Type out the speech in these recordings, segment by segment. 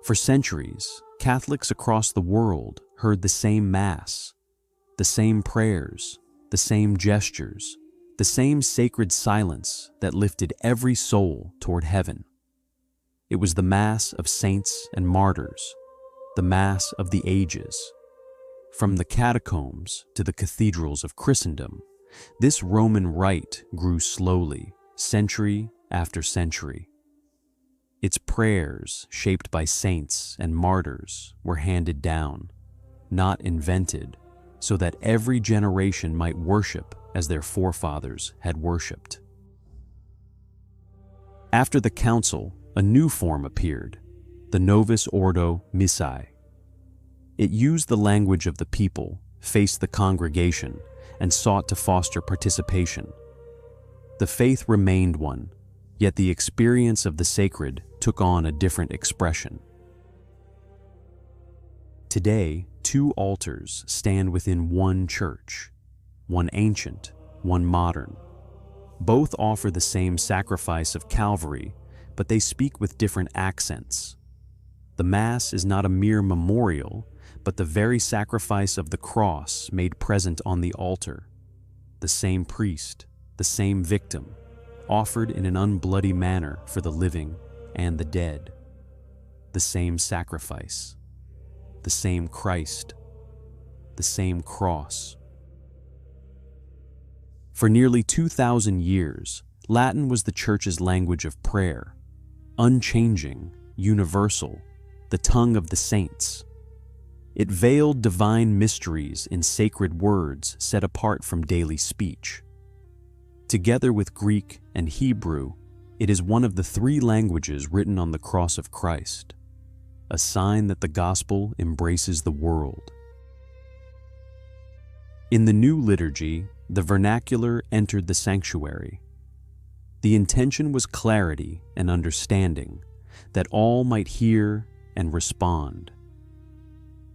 For centuries, Catholics across the world heard the same Mass, the same prayers, the same gestures, the same sacred silence that lifted every soul toward heaven. It was the Mass of saints and martyrs, the Mass of the ages. From the catacombs to the cathedrals of Christendom, this Roman Rite grew slowly, century after century. Its prayers, shaped by saints and martyrs, were handed down, not invented, so that every generation might worship as their forefathers had worshipped. After the Council, a new form appeared, the Novus Ordo Missae. It used the language of the people, faced the congregation, and sought to foster participation. The faith remained one, yet the experience of the sacred took on a different expression. Today, two altars stand within one church, one ancient, one modern. Both offer the same sacrifice of Calvary, but they speak with different accents. The Mass is not a mere memorial, but the very sacrifice of the cross made present on the altar. The same priest, the same victim, offered in an unbloody manner for the living and the dead. The same sacrifice, the same Christ, the same cross. For nearly 2,000 years, Latin was the Church's language of prayer, unchanging, universal, the tongue of the saints. It veiled divine mysteries in sacred words set apart from daily speech. Together with Greek and Hebrew, it is one of the three languages written on the cross of Christ, a sign that the gospel embraces the world. In the new liturgy, the vernacular entered the sanctuary. The intention was clarity and understanding, that all might hear and respond.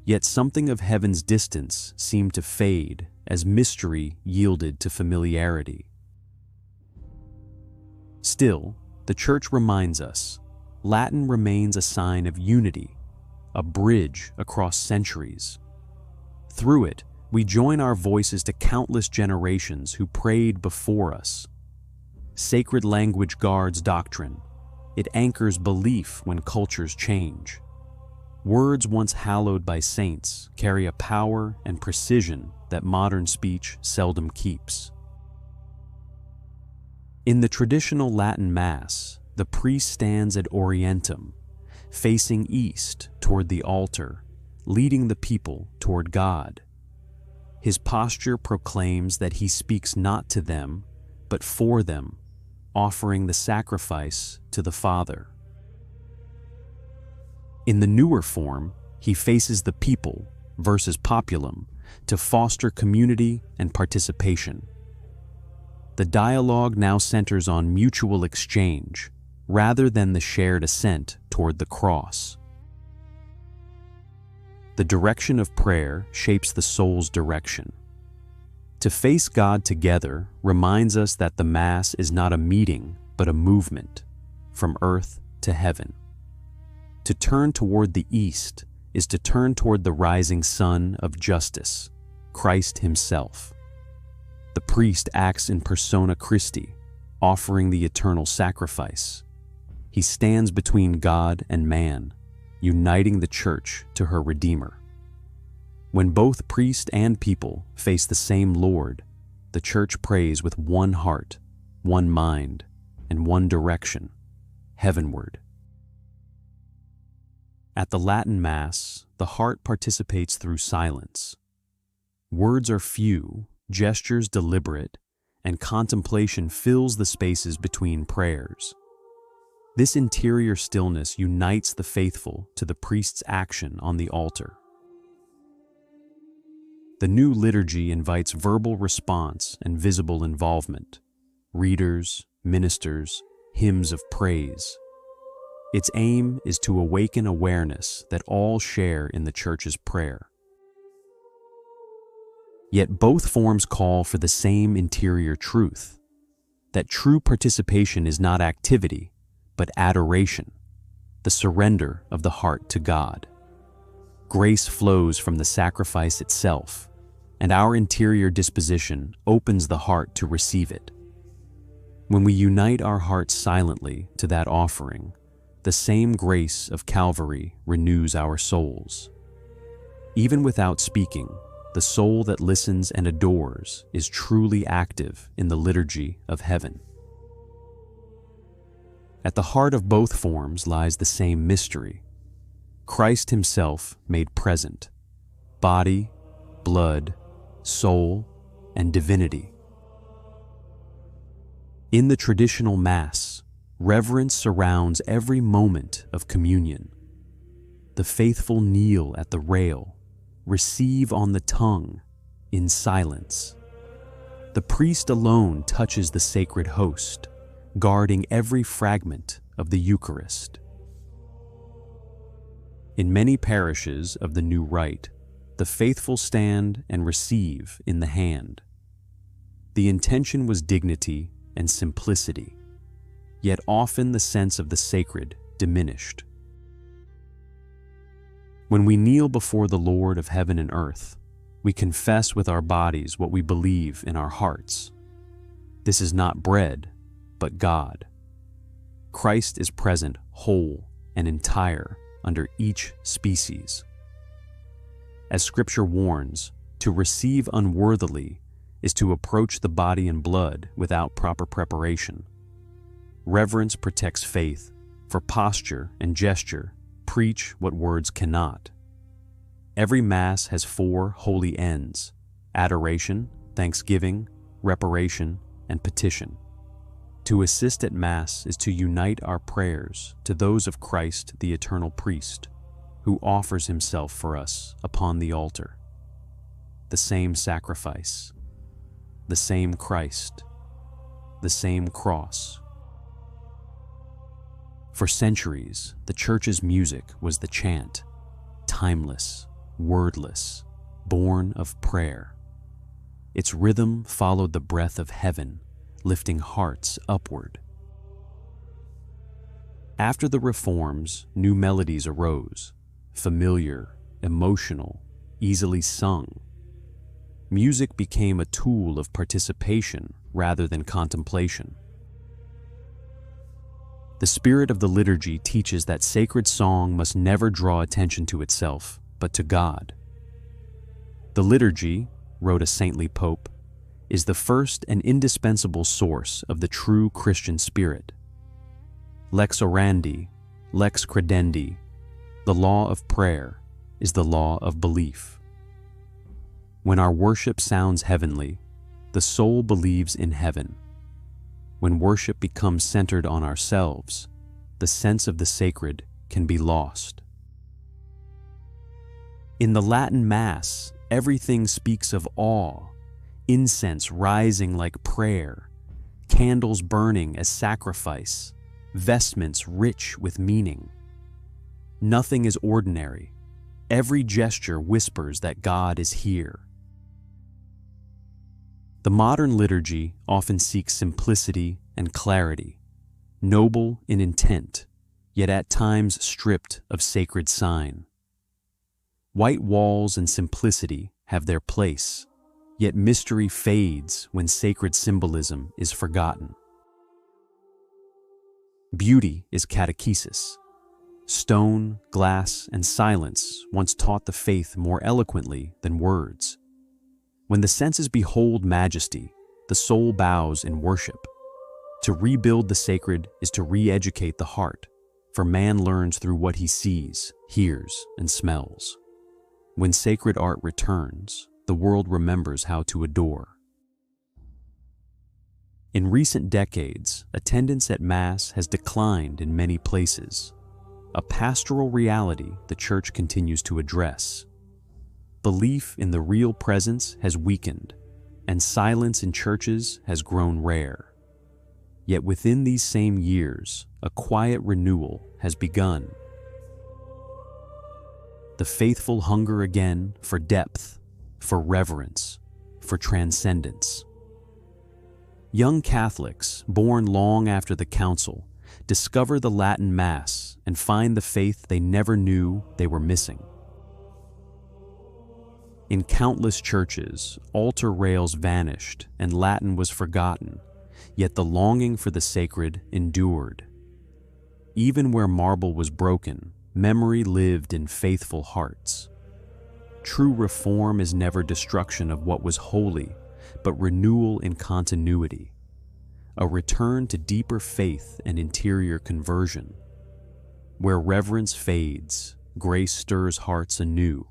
Yet something of heaven's distance seemed to fade as mystery yielded to familiarity. Still, the Church reminds us, Latin remains a sign of unity, a bridge across centuries. Through it, we join our voices to countless generations who prayed before us. Sacred language guards doctrine. It anchors belief when cultures change. Words once hallowed by saints carry a power and precision that modern speech seldom keeps. In the traditional Latin Mass, the priest stands at Orientum, facing east toward the altar, leading the people toward God. His posture proclaims that he speaks not to them, but for them, offering the sacrifice to the Father. In the newer form, he faces the people versus populum to foster community and participation. The dialogue now centers on mutual exchange rather than the shared ascent toward the cross. The direction of prayer shapes the soul's direction. To face God together reminds us that the Mass is not a meeting, but a movement, from earth to heaven. To turn toward the east is to turn toward the rising sun of justice, Christ himself. The priest acts in persona Christi, offering the eternal sacrifice. He stands between God and man, uniting the Church to her Redeemer. When both priest and people face the same Lord, the Church prays with one heart, one mind, and one direction, heavenward. At the Latin Mass, the heart participates through silence. Words are few, gestures deliberate, and contemplation fills the spaces between prayers. This interior stillness unites the faithful to the priest's action on the altar. The new liturgy invites verbal response and visible involvement, readers, ministers, hymns of praise. Its aim is to awaken awareness that all share in the Church's prayer. Yet both forms call for the same interior truth, that true participation is not activity, but adoration. the surrender of the heart to God. Grace flows from the sacrifice itself, and our interior disposition opens the heart to receive it. When we unite our hearts silently to that offering, the same grace of Calvary renews our souls. Even without speaking, the soul that listens and adores is truly active in the liturgy of heaven. At the heart of both forms lies the same mystery: Christ himself made present, body, blood, soul, and divinity. In the traditional Mass, reverence surrounds every moment of communion. The faithful kneel at the rail, receive on the tongue, in silence. The priest alone touches the sacred host, guarding every fragment of the Eucharist. In many parishes of the new rite, the faithful stand and receive in the hand. The intention was dignity and simplicity, yet often the sense of the sacred diminished. When we kneel before the Lord of heaven and earth, we confess with our bodies what we believe in our hearts. This is not bread, but God. Christ is present whole and entire under each species. As Scripture warns, to receive unworthily is to approach the body and blood without proper preparation. Reverence protects faith, for posture and gesture preach what words cannot. Every Mass has 4 holy ends: adoration, thanksgiving, reparation, and petition. To assist at Mass is to unite our prayers to those of Christ, the eternal priest, who offers himself for us upon the altar. The same sacrifice, the same Christ, the same cross. For centuries, the Church's music was the chant, timeless, wordless, born of prayer. Its rhythm followed the breath of heaven, lifting hearts upward. After the Reforms, new melodies arose, familiar, emotional, easily sung. Music became a tool of participation rather than contemplation. The spirit of the liturgy teaches that sacred song must never draw attention to itself, but to God. The liturgy, wrote a saintly pope, is the first and indispensable source of the true Christian spirit. Lex Orandi, lex credendi, the law of prayer, is the law of belief. When our worship sounds heavenly, the soul believes in heaven. When worship becomes centered on ourselves, the sense of the sacred can be lost. In the Latin Mass, everything speaks of awe, incense rising like prayer, candles burning as sacrifice, vestments rich with meaning. Nothing is ordinary. Every gesture whispers that God is here. The modern liturgy often seeks simplicity and clarity, noble in intent, yet at times stripped of sacred sign. White walls and simplicity have their place, yet mystery fades when sacred symbolism is forgotten. Beauty is catechesis. Stone, glass, and silence once taught the faith more eloquently than words. When the senses behold majesty, the soul bows in worship. To rebuild the sacred is to re-educate the heart, for man learns through what he sees, hears, and smells. When sacred art returns, the world remembers how to adore. In recent decades, attendance at Mass has declined in many places, a pastoral reality the Church continues to address. Belief in the real presence has weakened, and silence in churches has grown rare. Yet within these same years, a quiet renewal has begun. The faithful hunger again for depth, for reverence, for transcendence. Young Catholics, born long after the Council, discover the Latin Mass and find the faith they never knew they were missing. In countless churches, altar rails vanished and Latin was forgotten, yet the longing for the sacred endured. Even where marble was broken, memory lived in faithful hearts. True reform is never destruction of what was holy, but renewal in continuity, a return to deeper faith and interior conversion. Where reverence fades, grace stirs hearts anew,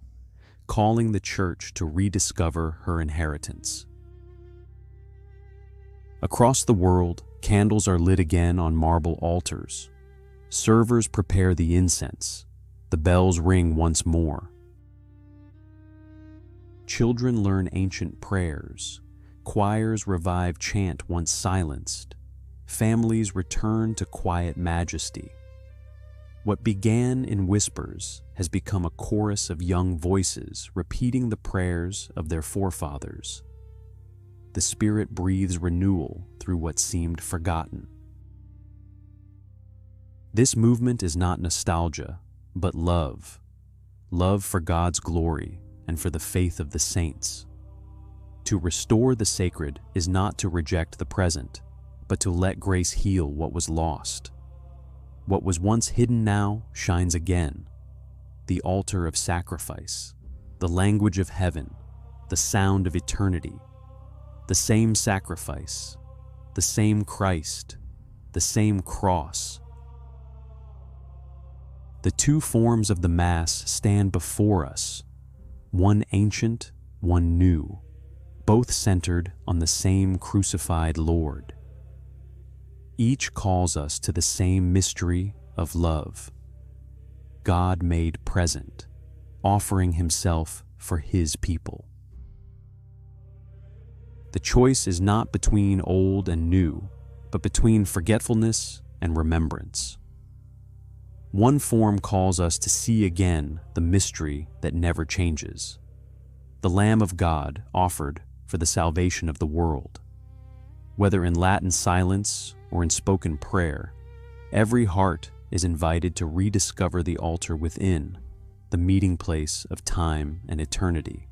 calling the Church to rediscover her inheritance. Across the world, candles are lit again on marble altars. Servers prepare the incense. The bells ring once more. Children learn ancient prayers. Choirs revive chant once silenced. Families return to quiet majesty. What began in whispers has become a chorus of young voices repeating the prayers of their forefathers. The Spirit breathes renewal through what seemed forgotten. This movement is not nostalgia, but love. Love for God's glory and for the faith of the saints. To restore the sacred is not to reject the present, but to let grace heal what was lost. What was once hidden now shines again. The altar of sacrifice, the language of heaven, the sound of eternity. The same sacrifice, the same Christ, the same cross. The two forms of the Mass stand before us, one ancient, one new, both centered on the same crucified Lord. Each calls us to the same mystery of love, God made present, offering Himself for His people. The choice is not between old and new, but between forgetfulness and remembrance. One form calls us to see again the mystery that never changes, the Lamb of God offered for the salvation of the world. Whether in Latin silence or in spoken prayer, every heart is invited to rediscover the altar within, the meeting place of time and eternity.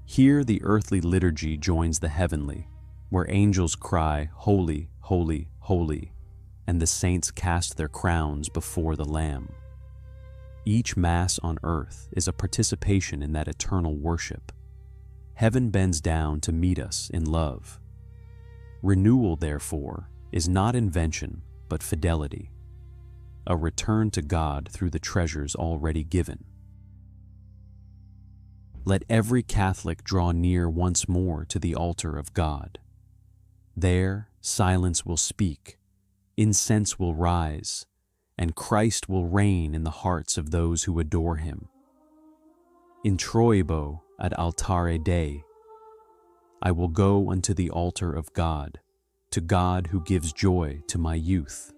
Here the earthly liturgy joins the heavenly, where angels cry, "Holy, holy, holy," and the saints cast their crowns before the Lamb. Each Mass on earth is a participation in that eternal worship. Heaven bends down to meet us in love. Renewal, therefore, is not invention, but fidelity, a return to God through the treasures already given. Let every Catholic draw near once more to the altar of God. There, silence will speak, incense will rise, and Christ will reign in the hearts of those who adore Him. Introibo ad altare Dei. I will go unto the altar of God, to God who gives joy to my youth.